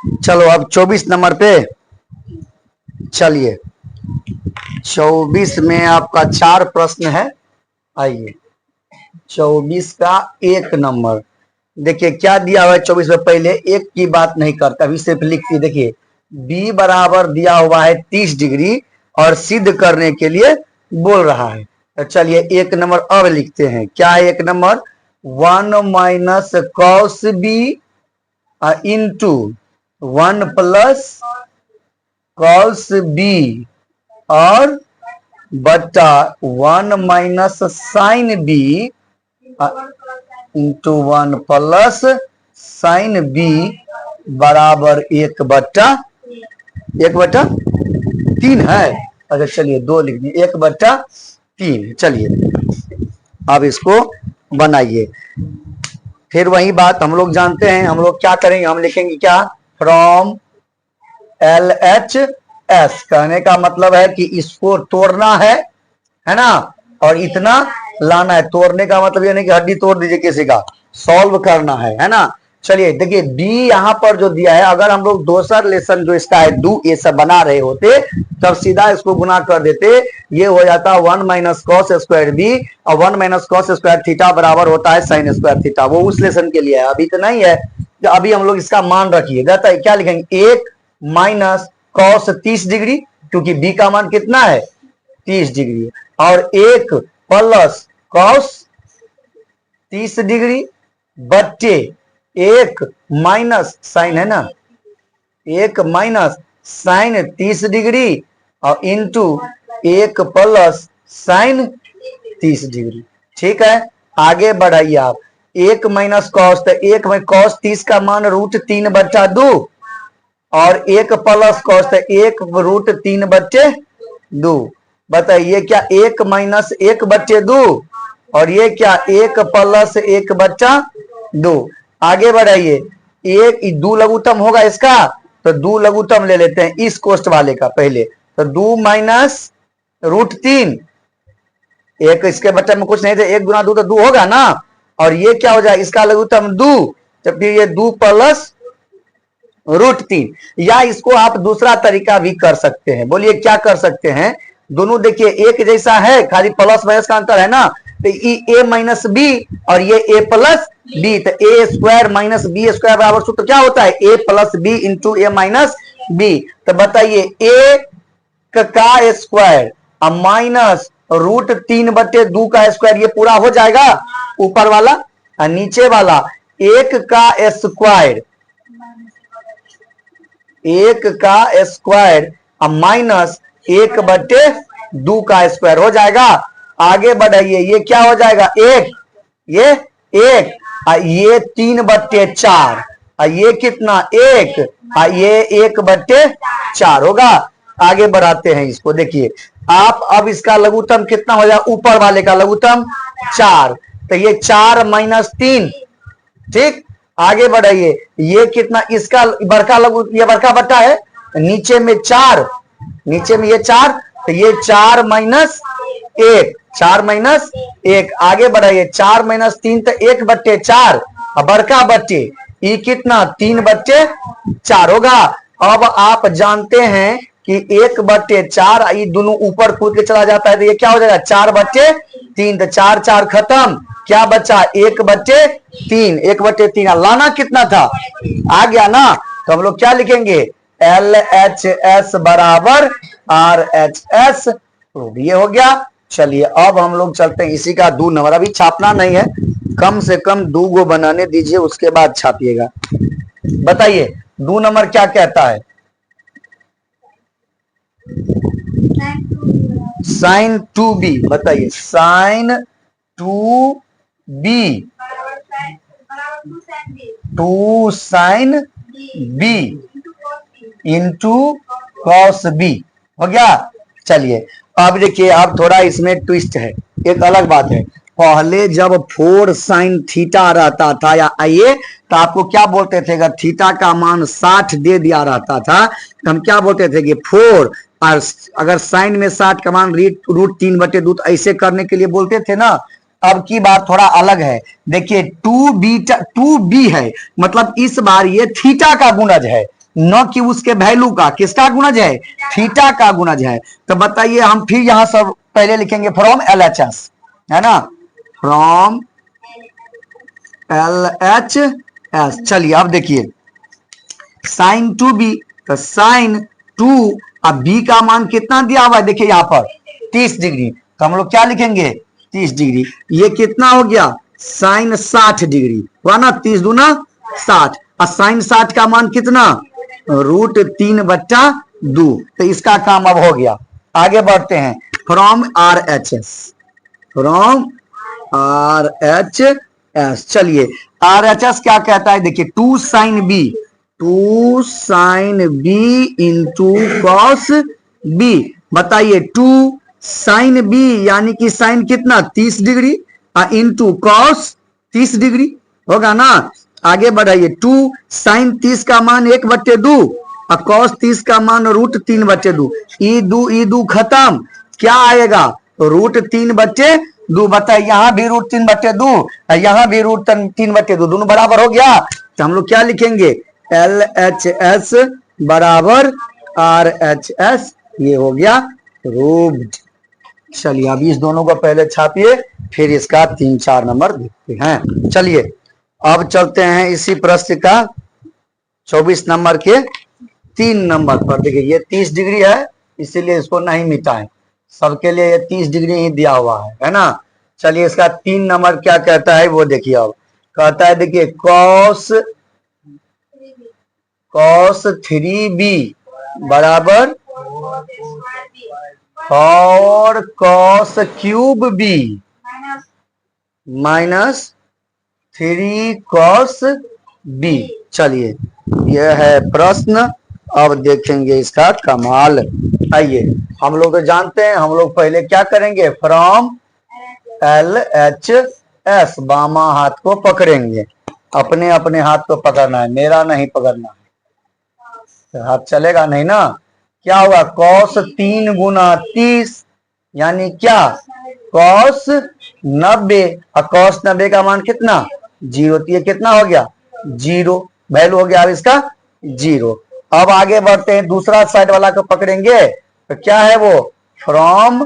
चलो अब 24 नंबर पे चलिए। 24 में आपका 4 प्रश्न है। आइए 24 का 1 नंबर देखिए क्या दिया हुआ है। 24 में पहले एक की बात नहीं करता, अभी सिर्फ लिखती। देखिए b बराबर दिया हुआ है 30 डिग्री और सिद्ध करने के लिए बोल रहा है। तो चलिए 1 नंबर अब लिखते हैं। क्या है 1 number? 1 minus cos B into 1 plus cos B और बटा 1 minus sine B into 1 plus sine B बराबर 1/3 है। अच्छा चलिए 2 लिख दिए, 1/3। चलिए अब इसको बनाइए। फिर वही बात हम लोग जानते हैं, हम लोग क्या करेंगे, हम लिखेंगे क्या? From LHS। कहने का मतलब है कि इसको तोड़ना है ना, और इतना लाना है। तोड़ने का मतलब ये नहीं कि हड्डी तोड़ दीजिए किसी का, सॉल्व करना है ना। चलिए देखिए बी यहाँ पर जो दिया है, अगर हम लोग दूसरा लेसन जो इसका है डू ये सब बना रहे होते तब सीधा इसको गुना कर देते। ये हो जाता 1 माइनस कॉस स्क्वायर बी और 1 माइनस कॉस स्क्वायर थीटा बराबर होता है साइन स्क्वायर थीटा। वो उस लेसन के लिए है, अभी तो नहीं है। तो अभी हम लोग इसका मान रखिएगा। तो क्या लिखेंगे? 1 माइनस कॉस 30 डिग्री, क्योंकि बी का मान कितना है? 30 डिग्री, और 1 प्लस कॉस 30 डिग्री बट्टे 1 माइनस साइन है ना, 1 माइनस साइन 30 डिग्री और इंटू 1 प्लस साइन 30 डिग्री। ठीक है, आगे बढ़ाइए आप। 1 माइनस कॉस, तो 1 में कॉस 30 का मान √3/2 और 1 प्लस कॉस, तो 1 √3/2। बताइए क्या 1 माइनस 1/2 और ये क्या 1 प्लस 1/2। आगे बढ़ाइए। 1 2 लघुत्तम होगा इसका, तो 2 लघुत्तम ले लेते हैं इस कोष्ठ वाले का पहले। तो 2 माइनस √3, एक इसके बच्चे में कुछ नहीं थे, 1 गुना 2 तो 2 होगा ना, और ये क्या हो जाए इसका लघुत्तम 2, तो फिर ये 2 प्लस √3। या इसको आप दूसरा तरीका भी कर सकते हैं। बोलिए क्या कर सकते हैं? दोनों देखिए एक जैसा है, खाली प्लस माइनस का अंतर है ना। तो ए माइनस बी और ये ए प्लस बी, तो ए स्क्वायर माइनस बी स्क्वायर बराबर सूत्र क्या होता है? ए प्लस बी इंटू ए माइनस बी। तो बताइए ए का स्क्वायर माइनस √3/2 का स्क्वायर, ये पूरा हो जाएगा ऊपर वाला, और नीचे वाला 1 का स्क्वायर, 1 का स्क्वायर माइनस 1/2 का स्क्वायर हो जाएगा। आगे बढ़ाइए, ये क्या हो जाएगा? 1, ये 1, ये 3/4, ये कितना? 1, ये 1/4 होगा। आगे बढ़ाते हैं इसको। देखिए आप अब इसका लघुत्तम कितना हो जाएगा? ऊपर वाले का लघुत्तम 4, तो ये 4 माइनस 3। ठीक, आगे बढ़ाइए। ये कितना? इसका बड़का लघु, ये बड़का बट्टा है, नीचे में 4, नीचे में ये 4, तो ये 4 माइनस 1, 4 माइनस 1। आगे बढ़ाइए, 4 माइनस 3 तो 1/4, बड़का बट्टे ये कितना? 3/4 होगा। अब आप जानते हैं कि 1/4 ये दोनों ऊपर कूद के चला जाता है, तो ये क्या हो जाएगा? 4/3, तो 4 4 खत्म, क्या बचा? 1/3, 1/3 लाना कितना था? आ गया ना। तो हम लोग क्या लिखेंगे? LHS बराबर RHS, ये हो गया। चलिए अब हम लोग चलते हैं इसी का 2 नंबर। अभी छापना नहीं है, कम से कम 2 गो बनाने दीजिए, उसके बाद छापिएगा। बताइए 2 नंबर क्या कहता है? sin 2b, बताइए sin 2b 2 sin b into cos b हो गया। चलिए अब देखिए, अब थोड़ा इसमें ट्विस्ट है, एक अलग बात है। पहले जब 4 sin थीटा रहता था या आइए, तो आपको क्या बोलते थे? अगर थीटा का मान 60 दे दिया रहता था तो हम क्या बोलते थे कि 4, और अगर साइन में 60 का मान √3/2, तो ऐसे करने के लिए बोलते थे ना। अब की बात थोड़ा अलग है। देखिए 2b है, मतलब इस बार ये थीटा का गुणज है, न कि उसके वैल्यू का, किसका गुणज है, थीटा का गुणज है। तो बताइए हम फिर यहां सब पहले लिखेंगे फ्रॉम LHS, है ना, फ्रॉम LHS। चलिए अब देखिए साइन टू बी, तो साइन टू, अब बी का मान कितना दिया हुआ है, देखिए यहां पर 30 डिग्री, तो हम लोग क्या लिखेंगे 30 डिग्री। ये कितना हो गया साइन 60 डिग्री हुआ ना, 30 दूना 60, और साइन 60 का मान कितना √3/2। तो इसका काम अब हो गया। आगे बढ़ते हैं फ्रॉम RHS, फ्रॉम RHS। चलिए RHS क्या कहता है, देखिए 2 sine B, 2 sine B into cos B. बताइए 2 साइन बी यानी कि साइन कितना 30 डिग्री इंटू कॉस 30 डिग्री होगा ना। आगे बढ़ाइए 2 साइन 30 का मान 1/2 और कॉस 30 का मान √3/2। ई दू खत्म, क्या आएगा √3/2। बताइए यहाँ भी √3/2 और यहाँ भी √3/2, दोनों बराबर हो गया। तो हम लोग क्या लिखेंगे LHS बराबर RHS, ये हो गया प्रूव्ड। चलिए अब इस दोनों को पहले छापिए, फिर इसका 3-4 नंबर देखते हैं। चलिए अब चलते हैं इसी प्रश्न का 24 नंबर के 3 नंबर पर। देखिए ये 30 डिग्री है, इसीलिए इसको नहीं मिटाएं, सबके लिए ये 30 डिग्री ही दिया हुआ है ना। चलिए इसका 3 नंबर क्या कहता है वो देखिए। अब कहता है देखिए cos 3b बराबर 4 cos cube b minus 3 cos b। चलिए यह है प्रश्न, अब देखेंगे इसका कमाल। आइए हम लोग तो जानते हैं, हम लोग पहले क्या करेंगे फ्रॉम LHS, बामा हाथ को पकड़ेंगे, अपने अपने हाथ को पकड़ना है, मेरा नहीं पकड़ना है, तो हाथ चलेगा नहीं ना। क्या होगा cos 3 गुना 30 यानी क्या cos 90, और cos 90 का मान कितना 0, तो ये कितना हो गया 0, वैल्यू हो गया अब इसका 0। अब आगे बढ़ते हैं, दूसरा साइड वाला को पकड़ेंगे, तो क्या है वो फ्रॉम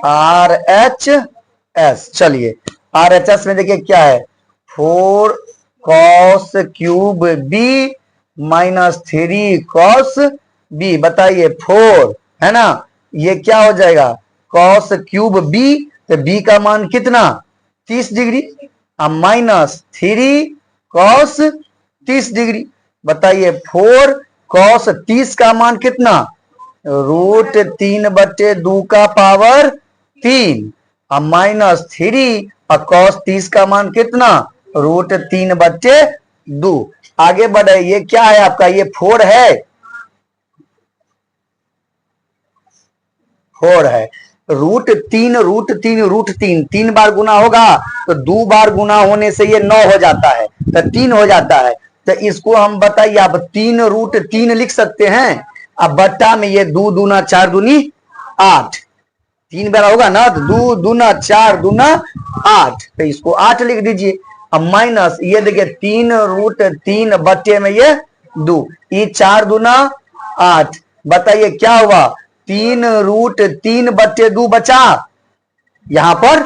RHS। चलिए RHS में देखिए क्या है 4 cos cube b minus 3 cos b। बताइए 4 है ना, ये क्या हो जाएगा cos क्यूब b, तो b का मान कितना 30 डिग्री और माइनस 3 cos 30 डिग्री। बताइए 4 cos 30 का मान कितना √3/2 का पावर 3 और माइनस 3 और cos 30 का मान कितना √3/2। आगे बढ़े, ये क्या है आपका, ये 4 है, 4 है, √3 3 बार गुना होगा तो 2 बार गुना होने से ये 9 हो जाता है, तो 3 हो जाता है। तो इसको हम बताइए आप 3√3 लिख सकते हैं। अब बट्टा में ये 2 दूना 4 दूनी 8, 3 बार होगा ना, तो 2 दूना 4 दूना 8, तो इसको 8 लिख दीजिए। अब माइनस ये देखिए 3√3 बट्टे में ये 2, ये 4 दूना 8। बताइए क्या हुआ 3√3/2 बचा यहां पर।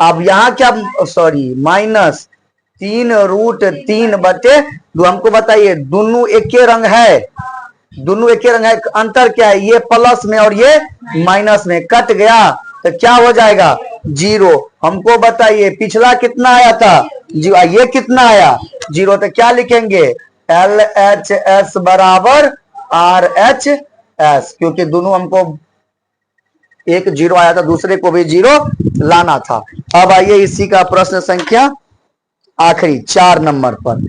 अब यहां क्या सॉरी माइनस 3√3/2। हमको बताइए दोनों एक ही रंग है, दोनों एक ही रंग है, अंतर क्या है, ये प्लस में और ये माइनस में, कट गया तो क्या हो जाएगा 0। हमको बताइए पिछला कितना आया था जी, ये कितना आया 0, तो क्या लिखेंगे LHS बराबर RHS, क्योंकि दोनों हमको एक 0 आया था, दूसरे को भी 0 लाना था। अब आइए इसी का प्रश्न संख्या आखिरी 4 नंबर पर,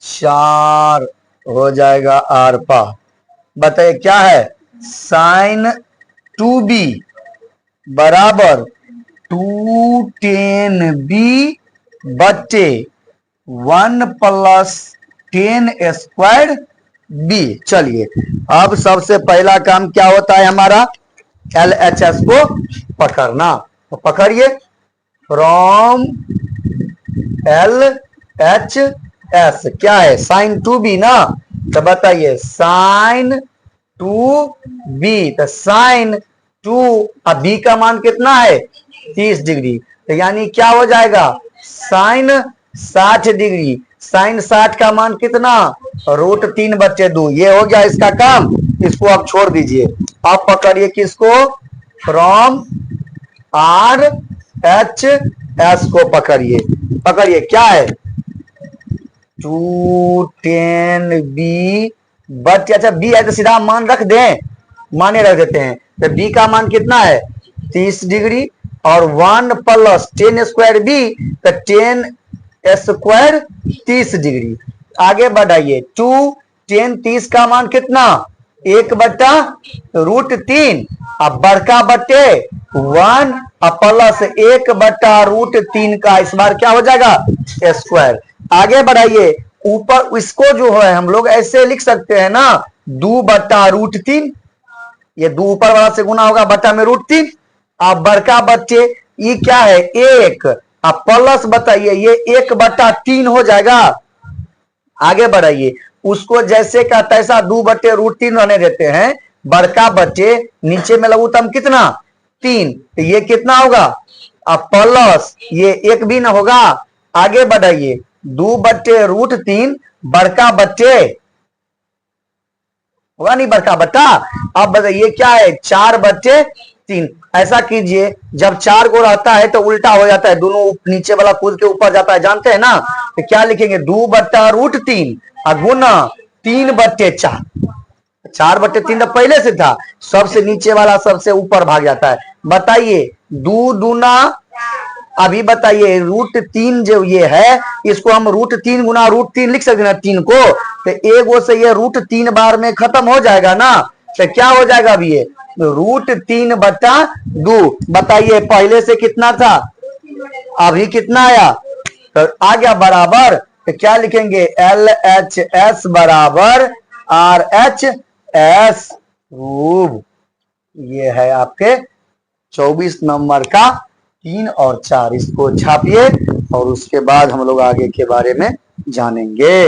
4 हो जाएगा आर पा। बताइए क्या है साइन 2b बराबर 210b बट्टे 1 + 10 स्क्वायर b। चलिए अब सबसे पहला काम क्या होता है हमारा LHS को पकड़ना, तो पकड़िए फ्रॉम LHS एस क्या है, साइन 2b ना। तो बताइए साइन 2b, तो साइन 2 अब b का मान कितना है 30 डिग्री, तो यानी क्या हो जाएगा साइन 60 डिग्री। साइन 60 का मान कितना √3/2। ये हो गया इसका काम, इसको आप छोड़ दीजिए। आप पकड़िए किसको, फ्रॉम आर एच एस को पकड़िए, पकड़िए क्या है 210b बट, अच्छा बी है तो सीधा मान रख दें, माने रख देते हैं। तो बी का मान कितना है 30 डिग्री और 1 प्लस 10 स्क्वायर बी, तो 10 स्क्वायर 30 डिग्री। आगे बढ़ाइए 2 10 30 का मान कितना 1/√3, अब बड़का बटे 1 प्लस 1/√3 का इस बार क्या हो जाएगा स्क्वायर। आगे बढ़ाइए ऊपर इसको जो है हम लोग ऐसे लिख सकते हैं ना 2/√3, ये 2 ऊपर वाला से गुना होगा बट्टा में √3, अब बड़का बच्चे ये क्या है 1, अब प्लस बताइए ये 1/3 हो जाएगा। आगे बढ़ाइए उसको जैसे का तैसा 2/√3 रहने देते हैं, बड़का बच्चे नीचे में लघुत्तम कितना 3, तो ये कितना होगा अब प्लस ये 1 भी ना होगा। आगे बढ़ाइए 2/√3 बड़का बच्चे होगा नहीं बड़का बट्टा, अब बताइए क्या है 4/3। ऐसा कीजिए जब 4 को रहता है तो उल्टा हो जाता है, दोनों नीचे वाला कूद के ऊपर जाता है, जानते हैं ना। तो क्या लिखेंगे 2/√3 गुना 3/4, 4/3 तो पहले से था, सबसे नीचे वाला सबसे ऊपर भाग जाता है। बताइए 2 दूना, अभी बताइए √3 जो ये है इसको हम √3 गुना √3 लिख सकते हैं ना 3 को, तो एक से ये √3 बार में खत्म हो जाएगा ना, तो क्या हो जाएगा अभी ये √3/2। बताइए पहले से कितना था अभी कितना आया, तो आ गया बराबर, तो क्या लिखेंगे LHS बराबर RHS। ये है आपके 24 नंबर का 3 और 4, इसको छापिए और उसके बाद हम लोग आगे के बारे में जानेंगे।